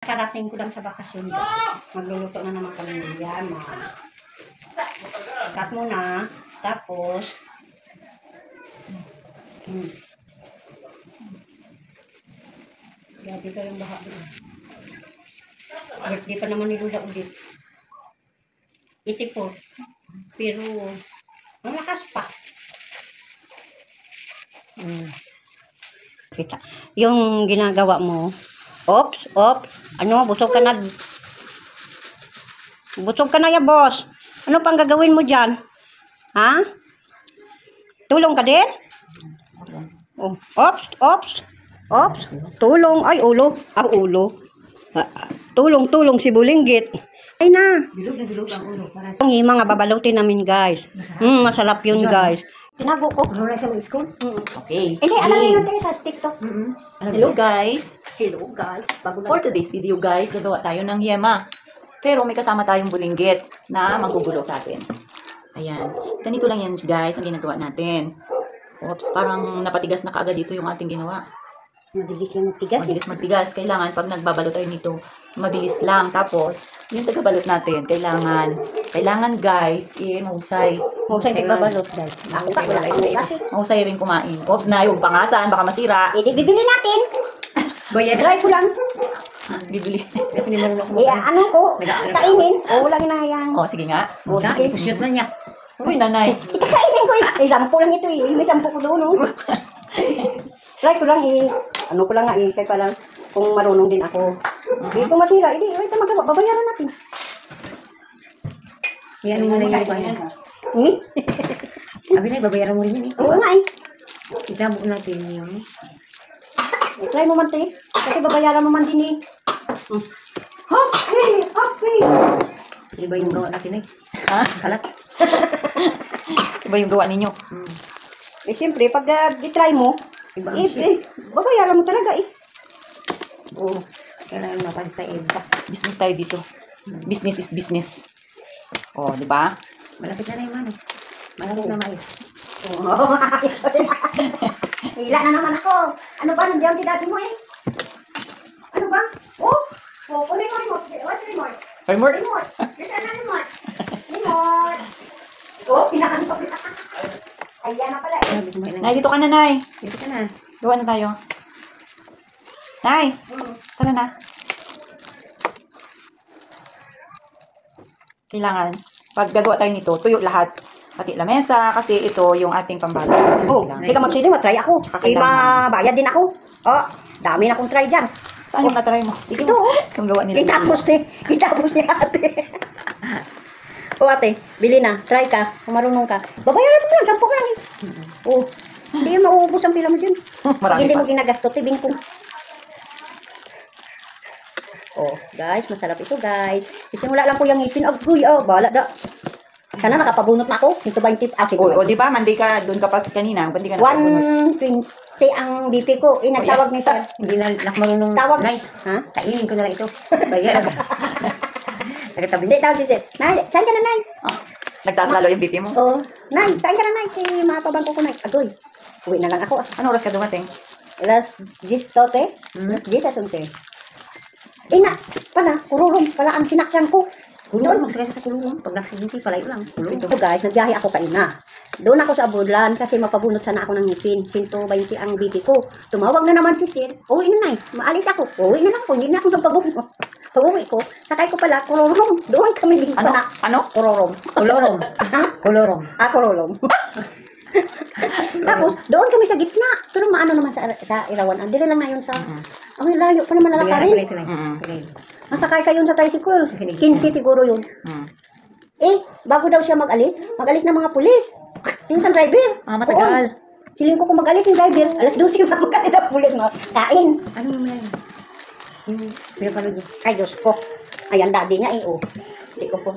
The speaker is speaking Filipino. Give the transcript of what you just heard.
Karating ko lang sa bakasyon. Magluluto na naman kami ng yama. Cut muna. Tapos, grabe ka yung baha doon. Birthday pa naman ni Lula ulit. 84. Pero, ang lakas pa. Kita. Yung ginagawa mo, ops, ano, busog ka na. Busog ka na ya, boss. Ano pang gagawin mo dyan? Ha? Tulong ka din? Oh, ops. Tulong. Ay, ulo. Ang ulo. Tulong si Bulinggit. Ay na. Bilog na bilog ang ulo. Yung mga babalutin namin, guys. Masarap yun, guys. Tinago ko. Ano na siya mag-school? Okay. Hindi, alam na yun tayo sa TikTok. Hello guys. Hello, guys. Bago For today's video guys, gagawa tayo ng yema. Pero may kasama tayong bulinggit na manggugulo sa atin. Ayan. Ganito lang yan guys ang ginagawa natin. Oops, parang napatigas na kaagad dito yung ating ginawa. Mabilis lang magtigas. Mabilis magtigas. Kailangan pag nagbabalot tayo nito, mabilis lang. Tapos, yung tagabalot natin, kailangan guys, mahusay. Mahusay nagbabalot, guys. Ako pa, wala kayo kasi. Mahusay rin kumain. Oops na, yung pangasan, baka masira. Hindi, bibili natin. Try ko lang. Bibili. Ano ko, kainin. O, lang na yan. Oh, sige nga. O, sige. Shoot na niya. Uy, nanay. Kainin ko eh. Sampo lang ito eh. May sampo ko doon, oh. Try ko lang eh. Ano ko lang nga eh. Kaya palang kung marunong din ako. Hindi ko masira. Hindi, ito magawa. Babayaran natin. Yan mo na yung ko yan. Abi na, babayaran mo rin yan eh. Oo nga eh. Itabo natin yung... Try mo man ito eh. Kasi babayaran mo man din eh. Okay. Iba yung gawa natin eh. Ha? Kalat. Iba yung gawa ninyo. Eh siyempre, pag i-try mo, Iba ang shit. babayaran mo talaga eh. Oo. Kailangan mapagta iba. Business tayo dito. Business is business. Oh, di ba? Malapit na yung mano. Malapit na mais. Hila na naman ako. Ano ba? Nandiyan si dati mo eh. Ano ba? Kunin mo remote. What's remote? Remote? Remote. Saan na remote? Remote. Pinakanto na. Ayan na pala eh. Nay, dito ka na, Nay. Dito ka na. Gawa na tayo. Nay, tara na. Kailangan, pag gagawa tayo nito, tuyo lahat. Pati lamesa, kasi ito yung ating pambato. Hindi ka magsiling, matry ako. Ay, mabayad din ako. Dami na akong try dyan. Saan yung natry mo? Ito Kung gawa nila. Itapos ni ate. Ate, bili na. Try ka. Kung marunong ka. Babayaran mo yan. 10 ka lang eh. Hindi yung mauubos ang pila mo dyan. Marami Hindi pa. mo ginagasto. Tibing ko. Guys. Masarap ito, guys. Isimula lang po yung ngipin. Bahala da. Sana nakapabunot na ako. Ito 20. O, di ba? Mandi ka, doon ka pa kanina. Hindi ka nakapabunot. 120 ang BP ko. Nagtawag ni sir. Hindi na marunong. Tawag. Nay, Ha? kainin ko na lang ito. Bayaran ka. Nagkatabi. Hindi, tawag dito. Nay, saan ka na, Nay? Nagtaas lalo yung BP mo. Nay, saan ka na, Nay? Kaya mapabangko ko, Nay. Agoy. Uwi na lang ako. Ano oras ka dumating? Alas 10 tote. 10 asunte. Ina, kururong pala ang sinakyan ko. Kulong, magsakasa sa kulong. Pag nagsihinti, palayo lang. Kulong. Ito guys, nagbiyahe ako kaina. Doon ako sa Abudlan kasi mapabunot sana ako ng ngipin. 120 ang BP ko. Tumawag na naman si Sir. Uwi na, Nay. Maalis ako. Uwi na lang po. Hindi na ako nagpabunot. Pag-uwi ko, sakay ko pala, kururong. Doon kami din Ano? pala. Ano? Kururong. Kulorong. Kulorong. Kururong. Tapos, doon kami sa gitna. Pero maano naman sa Irawan. Ang dili lang na yun sa... Ang layo pa naman lalakarin. Ito na. Masakay kayo sa tricycle. 15 siguro yun. Bago daw siya mag-alis ng mga pulis. Yung sa driver. Matagal. Siling ko kung mag-alis yung driver. Alas 12 pa mag-alis ang pulis. Kain. Ano mo yan? Yung pinapanood niya. Ay, Diyos ko. Ayan, daddy niya eh. Hindi ko po